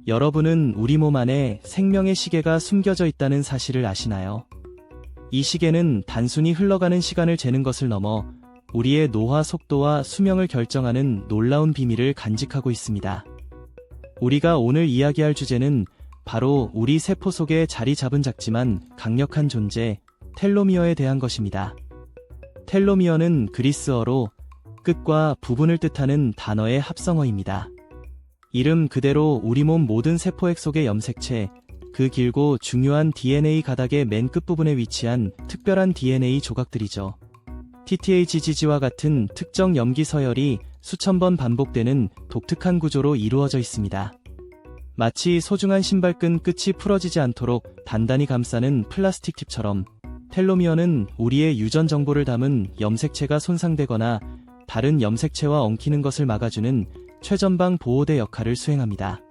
여러분은 우리 몸 안에 생명의 시계가 숨겨져 있다는 사실을 아시나요? 이 시계는 단순히 흘러가는 시간을 재는 것을 넘어 우리의 노화 속도와 수명을 결정하는 놀라운 비밀을 간직하고 있습니다. 우리가 오늘 이야기할 주제는 바로 우리 세포 속에 자리 잡은 작지만 강력한 존재, 텔로미어에 대한 것입니다. 텔로미어는 그리스어로 끝과 부분을 뜻하는 단어의 합성어입니다. 이름 그대로 우리 몸 모든 세포액 속의 염색체, 그 길고 중요한 DNA 가닥의 맨 끝부분에 위치한 특별한 DNA 조각들이죠. TTHGG와 같은 특정 염기 서열이 수천 번 반복되는 독특한 구조로 이루어져 있습니다. 마치 소중한 신발끈 끝이 풀어지지 않도록 단단히 감싸는 플라스틱 팁처럼 텔로미어는 우리의 유전 정보를 담은 염색체가 손상되거나 다른 염색체와 엉키는 것을 막아주는 최전방 보호대 역할을 수행합니다.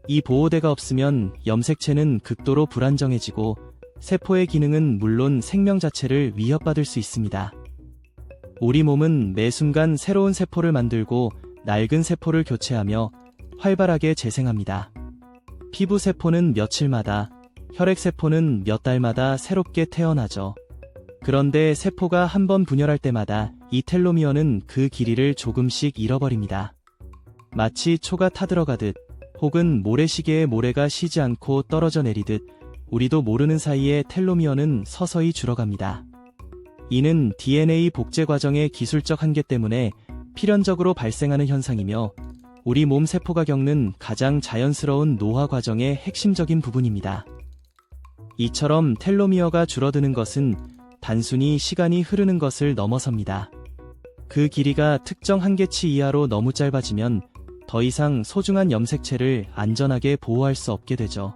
이 보호대가 없으면 염색체는 극도로 불안정해지고 세포의 기능은 물론 생명 자체를 위협받을 수 있습니다. 우리 몸은 매 순간 새로운 세포를 만들고 낡은 세포를 교체하며 활발하게 재생합니다. 피부 세포는 며칠마다, 혈액 세포는 몇 달마다 새롭게 태어나죠. 그런데 세포가 한 번 분열할 때마다 이 텔로미어는 그 길이를 조금씩 잃어버립니다. 마치 초가 타들어가듯 혹은 모래시계의 모래가 쉬지 않고 떨어져 내리듯 우리도 모르는 사이에 텔로미어는 서서히 줄어갑니다. 이는 DNA 복제 과정의 기술적 한계 때문에 필연적으로 발생하는 현상이며 우리 몸 세포가 겪는 가장 자연스러운 노화 과정의 핵심적인 부분입니다. 이처럼 텔로미어가 줄어드는 것은 단순히 시간이 흐르는 것을 넘어섭니다. 그 길이가 특정 한계치 이하로 너무 짧아지면 더 이상 소중한 염색체를 안전하게 보호할 수 없게 되죠.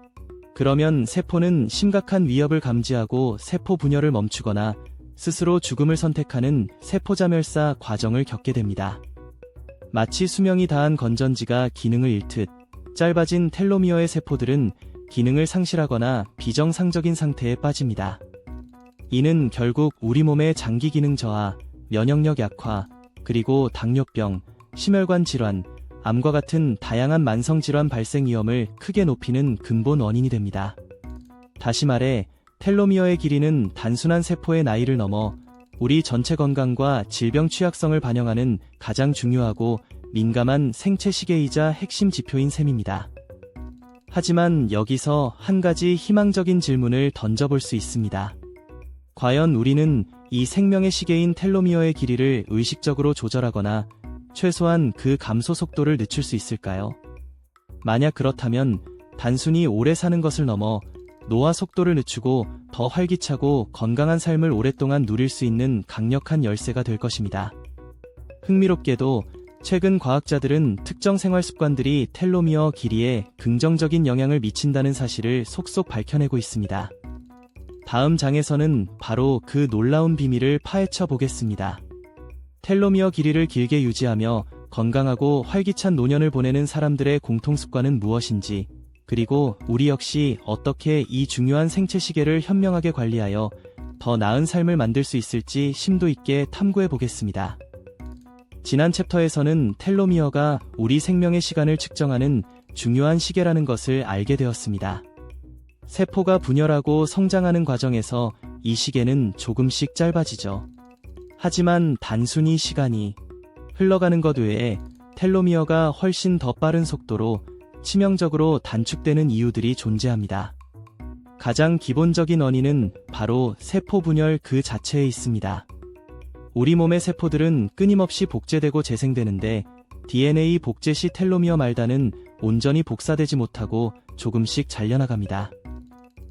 그러면 세포는 심각한 위협을 감지하고 세포 분열을 멈추거나 스스로 죽음을 선택하는 세포자멸사 과정을 겪게 됩니다. 마치 수명이 다한 건전지가 기능을 잃듯 짧아진 텔로미어의 세포들은 기능을 상실하거나 비정상적인 상태에 빠집니다. 이는 결국 우리 몸의 장기 기능 저하, 면역력 약화, 그리고 당뇨병, 심혈관 질환, 암과 같은 다양한 만성질환 발생 위험을 크게 높이는 근본 원인이 됩니다. 다시 말해, 텔로미어의 길이는 단순한 세포의 나이를 넘어 우리 전체 건강과 질병 취약성을 반영하는 가장 중요하고 민감한 생체 시계이자 핵심 지표인 셈입니다. 하지만 여기서 한 가지 희망적인 질문을 던져볼 수 있습니다. 과연 우리는 이 생명의 시계인 텔로미어의 길이를 의식적으로 조절하거나 최소한 그 감소 속도를 늦출 수 있을까요? 만약 그렇다면 단순히 오래 사는 것을 넘어 노화 속도를 늦추고 더 활기차고 건강한 삶을 오랫동안 누릴 수 있는 강력한 열쇠가 될 것입니다. 흥미롭게도 최근 과학자들은 특정 생활 습관들이 텔로미어 길이에 긍정적인 영향을 미친다는 사실을 속속 밝혀내고 있습니다. 다음 장에서는 바로 그 놀라운 비밀을 파헤쳐 보겠습니다. 텔로미어 길이를 길게 유지하며 건강하고 활기찬 노년을 보내는 사람들의 공통습관은 무엇인지, 그리고 우리 역시 어떻게 이 중요한 생체 시계를 현명하게 관리하여 더 나은 삶을 만들 수 있을지 심도 있게 탐구해 보겠습니다. 지난 챕터에서는 텔로미어가 우리 생명의 시간을 측정하는 중요한 시계라는 것을 알게 되었습니다. 세포가 분열하고 성장하는 과정에서 이 시계는 조금씩 짧아지죠. 하지만 단순히 시간이 흘러가는 것 외에 텔로미어가 훨씬 더 빠른 속도로 치명적으로 단축되는 이유들이 존재합니다. 가장 기본적인 원인은 바로 세포 분열 그 자체에 있습니다. 우리 몸의 세포들은 끊임없이 복제되고 재생되는데 DNA 복제 시 텔로미어 말단은 온전히 복사되지 못하고 조금씩 잘려나갑니다.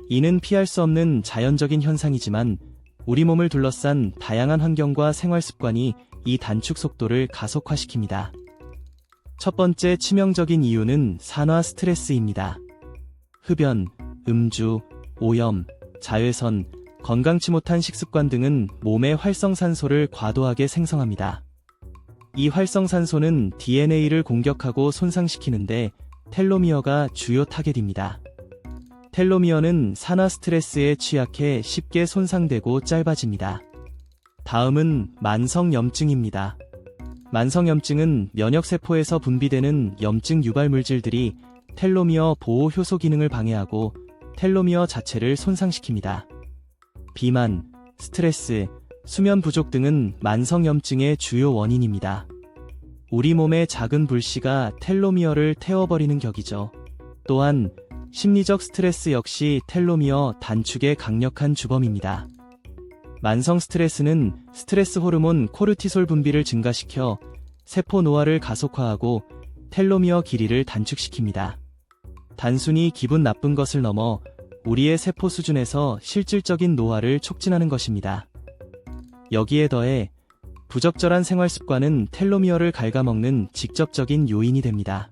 이는 피할 수 없는 자연적인 현상이지만 우리 몸을 둘러싼 다양한 환경과 생활 습관이 이 단축 속도를 가속화시킵니다. 첫 번째 치명적인 이유는 산화 스트레스입니다. 흡연, 음주, 오염, 자외선, 건강치 못한 식습관 등은 몸의 활성산소를 과도하게 생성합니다. 이 활성산소는 DNA를 공격하고 손상시키는데 텔로미어가 주요 타겟입니다. 텔로미어는 산화 스트레스에 취약해 쉽게 손상되고 짧아집니다. 다음은 만성염증입니다. 만성염증은 면역세포에서 분비되는 염증 유발 물질들이 텔로미어 보호 효소 기능을 방해하고 텔로미어 자체를 손상시킵니다. 비만, 스트레스, 수면 부족 등은 만성염증의 주요 원인입니다. 우리 몸의 작은 불씨가 텔로미어를 태워버리는 격이죠. 또한 심리적 스트레스 역시 텔로미어 단축의 강력한 주범입니다. 만성 스트레스는 스트레스 호르몬 코르티솔 분비를 증가시켜 세포 노화를 가속화하고 텔로미어 길이를 단축시킵니다. 단순히 기분 나쁜 것을 넘어 우리의 세포 수준에서 실질적인 노화를 촉진하는 것입니다. 여기에 더해 부적절한 생활 습관은 텔로미어를 갉아먹는 직접적인 요인이 됩니다.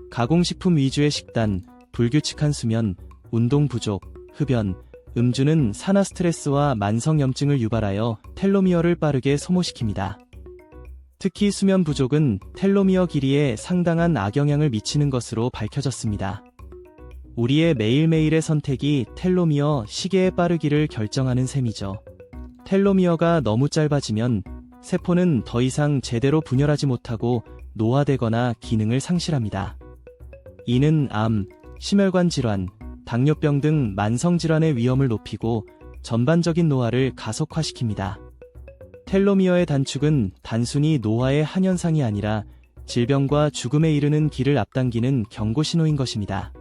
가공식품 위주의 식단, 불규칙한 수면, 운동 부족, 흡연, 음주는 산화 스트레스와 만성염증을 유발하여 텔로미어를 빠르게 소모시킵니다. 특히 수면 부족은 텔로미어 길이에 상당한 악영향을 미치는 것으로 밝혀졌습니다. 우리의 매일매일의 선택이 텔로미어 시계의 빠르기를 결정하는 셈이죠. 텔로미어가 너무 짧아지면 세포는 더 이상 제대로 분열하지 못하고 노화되거나 기능을 상실합니다. 이는 암, 심혈관 질환, 당뇨병 등 만성질환의 위험을 높이고 전반적인 노화를 가속화시킵니다. 텔로미어의 단축은 단순히 노화의 한 현상이 아니라 질병과 죽음에 이르는 길을 앞당기는 경고 신호인 것입니다.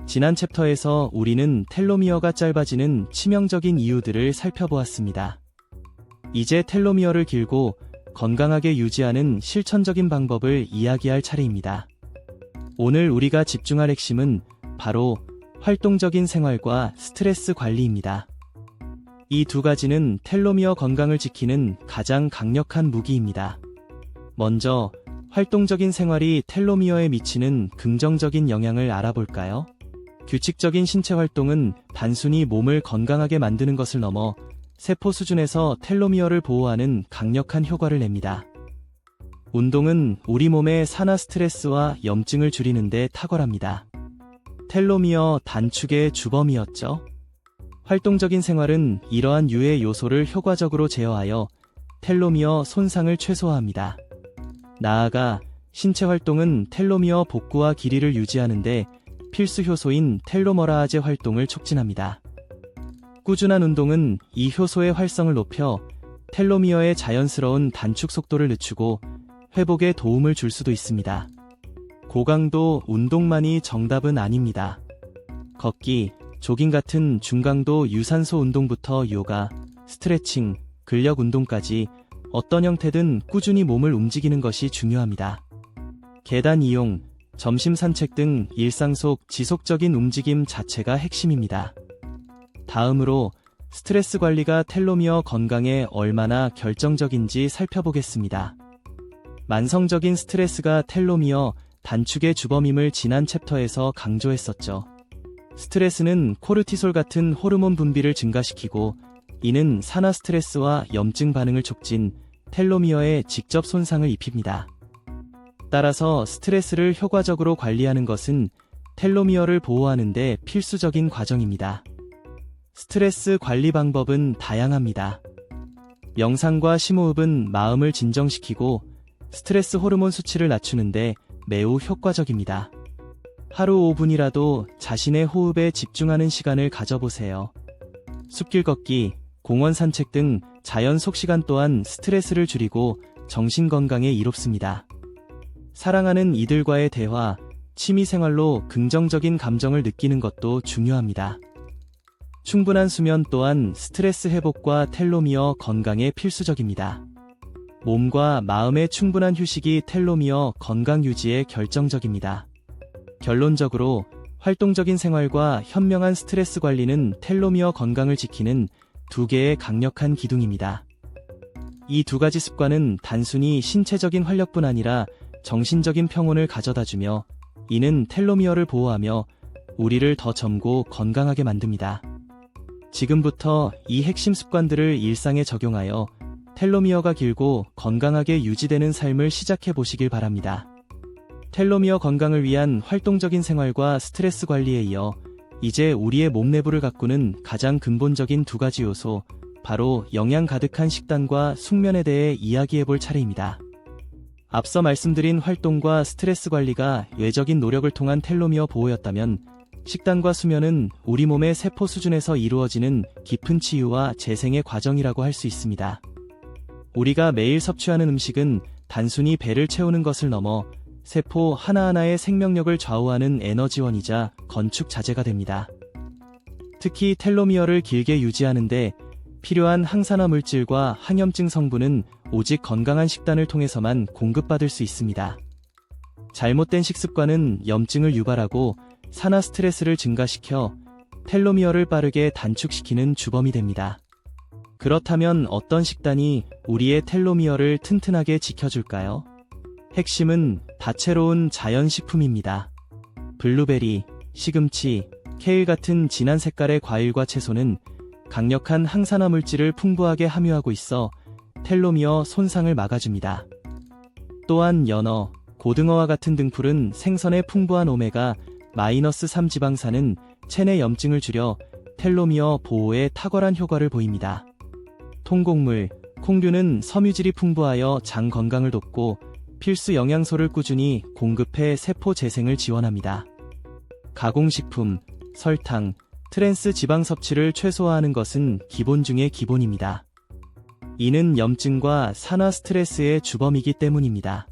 지난 챕터에서 우리는 텔로미어가 짧아지는 치명적인 이유들을 살펴보았습니다. 이제 텔로미어를 길고 건강하게 유지하는 실천적인 방법을 이야기할 차례입니다. 오늘 우리가 집중할 핵심은 바로 활동적인 생활과 스트레스 관리입니다. 이 두 가지는 텔로미어 건강을 지키는 가장 강력한 무기입니다. 먼저 활동적인 생활이 텔로미어에 미치는 긍정적인 영향을 알아볼까요? 규칙적인 신체 활동은 단순히 몸을 건강하게 만드는 것을 넘어 세포 수준에서 텔로미어를 보호하는 강력한 효과를 냅니다. 운동은 우리 몸의 산화 스트레스와 염증을 줄이는 데 탁월합니다. 텔로미어 단축의 주범이었죠. 활동적인 생활은 이러한 유해 요소를 효과적으로 제어하여 텔로미어 손상을 최소화합니다. 나아가 신체 활동은 텔로미어 복구와 길이를 유지하는 데 필수 효소인 텔로머라아제 활동을 촉진합니다. 꾸준한 운동은 이 효소의 활성을 높여 텔로미어의 자연스러운 단축 속도를 늦추고 회복에 도움을 줄 수도 있습니다. 고강도 운동만이 정답은 아닙니다. 걷기, 조깅 같은 중강도 유산소 운동부터 요가, 스트레칭, 근력 운동까지 어떤 형태든 꾸준히 몸을 움직이는 것이 중요합니다. 계단 이용, 점심 산책 등 일상 속 지속적인 움직임 자체가 핵심입니다. 다음으로 스트레스 관리가 텔로미어 건강에 얼마나 결정적인지 살펴보겠습니다. 만성적인 스트레스가 텔로미어 단축의 주범임을 지난 챕터에서 강조했었죠. 스트레스는 코르티솔 같은 호르몬 분비를 증가시키고 이는 산화 스트레스와 염증 반응을 촉진, 텔로미어에 직접 손상을 입힙니다. 따라서 스트레스를 효과적으로 관리하는 것은 텔로미어를 보호하는 데 필수적인 과정입니다. 스트레스 관리 방법은 다양합니다. 명상과 심호흡은 마음을 진정시키고 스트레스 호르몬 수치를 낮추는데 매우 효과적입니다. 하루 5분이라도 자신의 호흡에 집중하는 시간을 가져보세요. 숲길 걷기, 공원 산책 등 자연 속 시간 또한 스트레스를 줄이고 정신 건강에 이롭습니다. 사랑하는 이들과의 대화, 취미 생활로 긍정적인 감정을 느끼는 것도 중요합니다. 충분한 수면 또한 스트레스 회복과 텔로미어 건강에 필수적입니다. 몸과 마음의 충분한 휴식이 텔로미어 건강 유지에 결정적입니다. 결론적으로 활동적인 생활과 현명한 스트레스 관리는 텔로미어 건강을 지키는 두 개의 강력한 기둥입니다. 이 두 가지 습관은 단순히 신체적인 활력뿐 아니라 정신적인 평온을 가져다주며 이는 텔로미어를 보호하며 우리를 더 젊고 건강하게 만듭니다. 지금부터 이 핵심 습관들을 일상에 적용하여 텔로미어가 길고 건강하게 유지되는 삶을 시작해 보시길 바랍니다. 텔로미어 건강을 위한 활동적인 생활과 스트레스 관리에 이어 이제 우리의 몸 내부를 가꾸는 가장 근본적인 두 가지 요소, 바로 영양 가득한 식단과 숙면에 대해 이야기해 볼 차례입니다. 앞서 말씀드린 활동과 스트레스 관리가 외적인 노력을 통한 텔로미어 보호였다면 식단과 수면은 우리 몸의 세포 수준에서 이루어지는 깊은 치유와 재생의 과정이라고 할 수 있습니다. 우리가 매일 섭취하는 음식은 단순히 배를 채우는 것을 넘어 세포 하나하나의 생명력을 좌우하는 에너지원이자 건축 자재가 됩니다. 특히 텔로미어를 길게 유지하는데 필요한 항산화 물질과 항염증 성분은 오직 건강한 식단을 통해서만 공급받을 수 있습니다. 잘못된 식습관은 염증을 유발하고 산화 스트레스를 증가시켜 텔로미어를 빠르게 단축시키는 주범이 됩니다. 그렇다면 어떤 식단이 우리의 텔로미어를 튼튼하게 지켜줄까요? 핵심은 다채로운 자연식품입니다. 블루베리, 시금치, 케일 같은 진한 색깔의 과일과 채소는 강력한 항산화 물질을 풍부하게 함유하고 있어 텔로미어 손상을 막아줍니다. 또한 연어, 고등어와 같은 등풀은 생선의 풍부한 오메가-3 지방산은 체내 염증을 줄여 텔로미어 보호에 탁월한 효과를 보입니다. 통곡물, 콩류는 섬유질이 풍부하여 장 건강을 돕고 필수 영양소를 꾸준히 공급해 세포 재생을 지원합니다. 가공식품, 설탕, 트랜스 지방 섭취를 최소화하는 것은 기본 중의 기본입니다. 이는 염증과 산화 스트레스의 주범이기 때문입니다.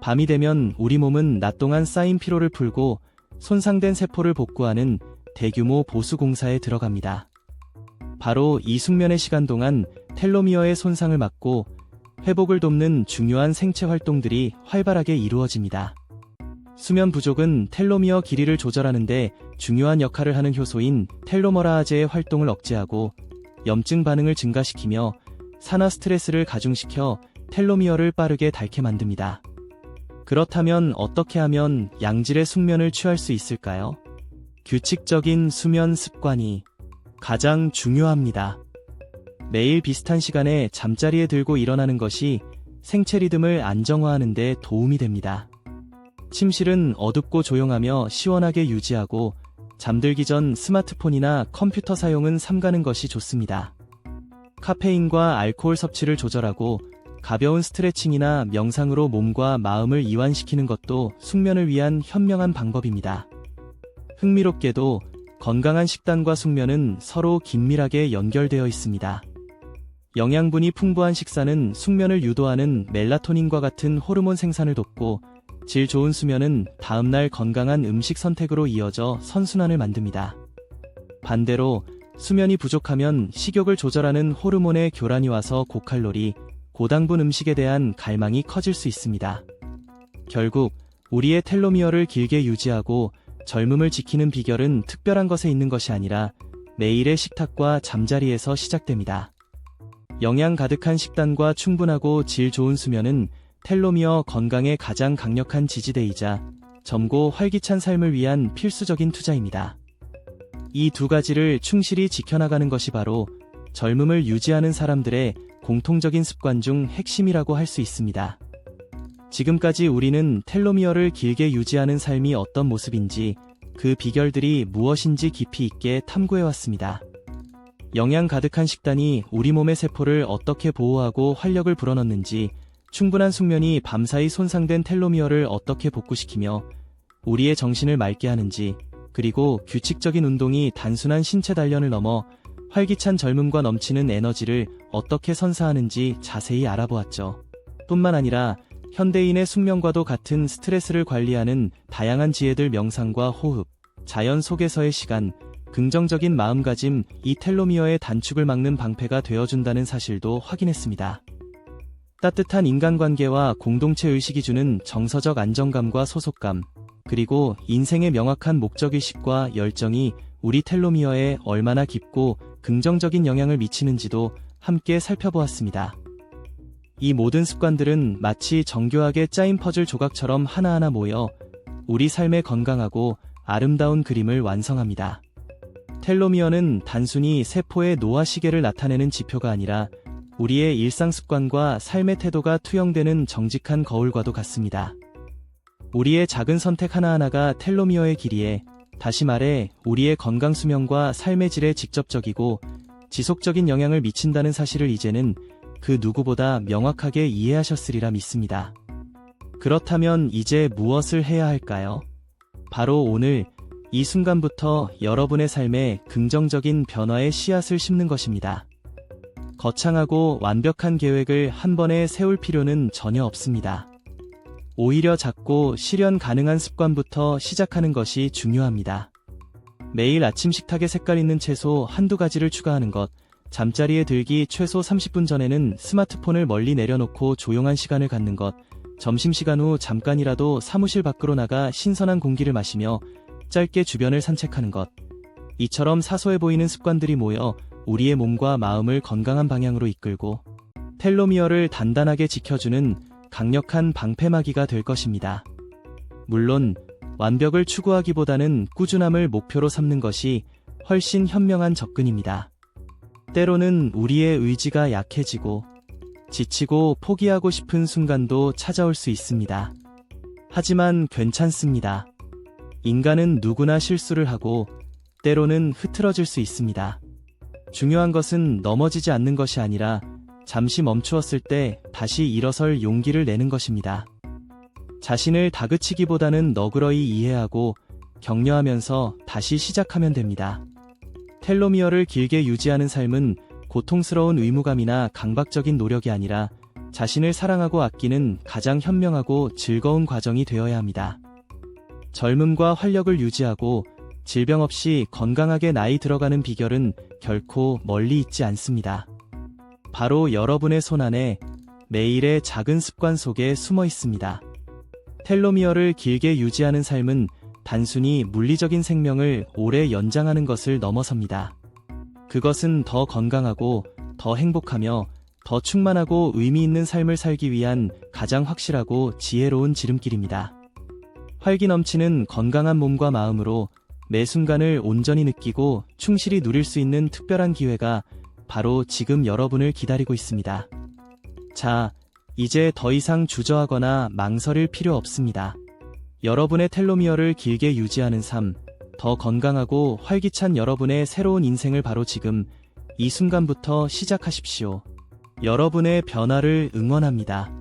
밤이 되면 우리 몸은 낮 동안 쌓인 피로를 풀고 손상된 세포를 복구하는 대규모 보수 공사에 들어갑니다. 바로 이 숙면의 시간 동안 텔로미어의 손상을 막고 회복을 돕는 중요한 생체 활동들이 활발하게 이루어집니다. 수면 부족은 텔로미어 길이를 조절하는 데 중요한 역할을 하는 효소인 텔로머라아제의 활동을 억제하고 염증 반응을 증가시키며 산화 스트레스를 가중시켜 텔로미어를 빠르게 닳게 만듭니다. 그렇다면 어떻게 하면 양질의 숙면을 취할 수 있을까요? 규칙적인 수면 습관이 가장 중요합니다. 매일 비슷한 시간에 잠자리에 들고 일어나는 것이 생체 리듬을 안정화하는 데 도움이 됩니다. 침실은 어둡고 조용하며 시원하게 유지하고 잠들기 전 스마트폰이나 컴퓨터 사용은 삼가는 것이 좋습니다. 카페인과 알코올 섭취를 조절하고 가벼운 스트레칭이나 명상으로 몸과 마음을 이완시키는 것도 숙면을 위한 현명한 방법입니다. 흥미롭게도 건강한 식단과 숙면은 서로 긴밀하게 연결되어 있습니다. 영양분이 풍부한 식사는 숙면을 유도하는 멜라토닌과 같은 호르몬 생산을 돕고 질 좋은 수면은 다음날 건강한 음식 선택으로 이어져 선순환을 만듭니다. 반대로 수면이 부족하면 식욕을 조절하는 호르몬의 교란이 와서 고칼로리, 고당분 음식에 대한 갈망이 커질 수 있습니다. 결국 우리의 텔로미어를 길게 유지하고 젊음을 지키는 비결은 특별한 것에 있는 것이 아니라 매일의 식탁과 잠자리에서 시작됩니다. 영양 가득한 식단과 충분하고 질 좋은 수면은 텔로미어 건강에 가장 강력한 지지대이자 젊고 활기찬 삶을 위한 필수적인 투자입니다. 이 두 가지를 충실히 지켜나가는 것이 바로 젊음을 유지하는 사람들의 공통적인 습관 중 핵심이라고 할 수 있습니다. 지금까지 우리는 텔로미어를 길게 유지하는 삶이 어떤 모습인지, 그 비결들이 무엇인지 깊이 있게 탐구해왔습니다. 영양 가득한 식단이 우리 몸의 세포를 어떻게 보호하고 활력을 불어넣는지, 충분한 숙면이 밤사이 손상된 텔로미어를 어떻게 복구시키며 우리의 정신을 맑게 하는지, 그리고 규칙적인 운동이 단순한 신체 단련을 넘어 활기찬 젊음과 넘치는 에너지를 어떻게 선사하는지 자세히 알아보았죠. 뿐만 아니라 현대인의 숙면과도 같은 스트레스를 관리하는 다양한 지혜들, 명상과 호흡, 자연 속에서의 시간, 긍정적인 마음가짐, 이 텔로미어의 단축을 막는 방패가 되어준다는 사실도 확인했습니다. 따뜻한 인간관계와 공동체 의식이 주는 정서적 안정감과 소속감, 그리고 인생의 명확한 목적의식과 열정이 우리 텔로미어에 얼마나 깊고 긍정적인 영향을 미치는지도 함께 살펴보았습니다. 이 모든 습관들은 마치 정교하게 짜인 퍼즐 조각처럼 하나하나 모여 우리 삶의 건강하고 아름다운 그림을 완성합니다. 텔로미어는 단순히 세포의 노화 시계를 나타내는 지표가 아니라 우리의 일상 습관과 삶의 태도가 투영되는 정직한 거울과도 같습니다. 우리의 작은 선택 하나하나가 텔로미어의 길이에, 다시 말해 우리의 건강 수명과 삶의 질에 직접적이고 지속적인 영향을 미친다는 사실을 이제는 그 누구보다 명확하게 이해하셨으리라 믿습니다. 그렇다면 이제 무엇을 해야 할까요? 바로 오늘, 이 순간부터 여러분의 삶에 긍정적인 변화의 씨앗을 심는 것입니다. 거창하고 완벽한 계획을 한 번에 세울 필요는 전혀 없습니다. 오히려 작고 실현 가능한 습관부터 시작하는 것이 중요합니다. 매일 아침 식탁에 색깔 있는 채소 한두 가지를 추가하는 것, 잠자리에 들기 최소 30분 전에는 스마트폰을 멀리 내려놓고 조용한 시간을 갖는 것, 점심시간 후 잠깐이라도 사무실 밖으로 나가 신선한 공기를 마시며 짧게 주변을 산책하는 것. 이처럼 사소해 보이는 습관들이 모여 우리의 몸과 마음을 건강한 방향으로 이끌고 텔로미어를 단단하게 지켜주는 강력한 방패막이가 될 것입니다. 물론 완벽을 추구하기보다는 꾸준함을 목표로 삼는 것이 훨씬 현명한 접근입니다. 때로는 우리의 의지가 약해지고 지치고 포기하고 싶은 순간도 찾아올 수 있습니다. 하지만 괜찮습니다. 인간은 누구나 실수를 하고 때로는 흐트러질 수 있습니다. 중요한 것은 넘어지지 않는 것이 아니라 잠시 멈추었을 때 다시 일어설 용기를 내는 것입니다. 자신을 다그치기보다는 너그러이 이해하고 격려하면서 다시 시작하면 됩니다. 텔로미어를 길게 유지하는 삶은 고통스러운 의무감이나 강박적인 노력이 아니라 자신을 사랑하고 아끼는 가장 현명하고 즐거운 과정이 되어야 합니다. 젊음과 활력을 유지하고 질병 없이 건강하게 나이 들어가는 비결은 결코 멀리 있지 않습니다. 바로 여러분의 손안에 매일의 작은 습관 속에 숨어 있습니다. 텔로미어를 길게 유지하는 삶은 단순히 물리적인 생명을 오래 연장하는 것을 넘어섭니다. 그것은 더 건강하고 더 행복하며 더 충만하고 의미 있는 삶을 살기 위한 가장 확실하고 지혜로운 지름길입니다. 활기 넘치는 건강한 몸과 마음으로 매 순간을 온전히 느끼고 충실히 누릴 수 있는 특별한 기회가 바로 지금 여러분을 기다리고 있습니다. 자, 이제 더 이상 주저하거나 망설일 필요 없습니다. 여러분의 텔로미어를 길게 유지하는 삶, 더 건강하고 활기찬 여러분의 새로운 인생을 바로 지금, 이 순간부터 시작하십시오. 여러분의 변화를 응원합니다.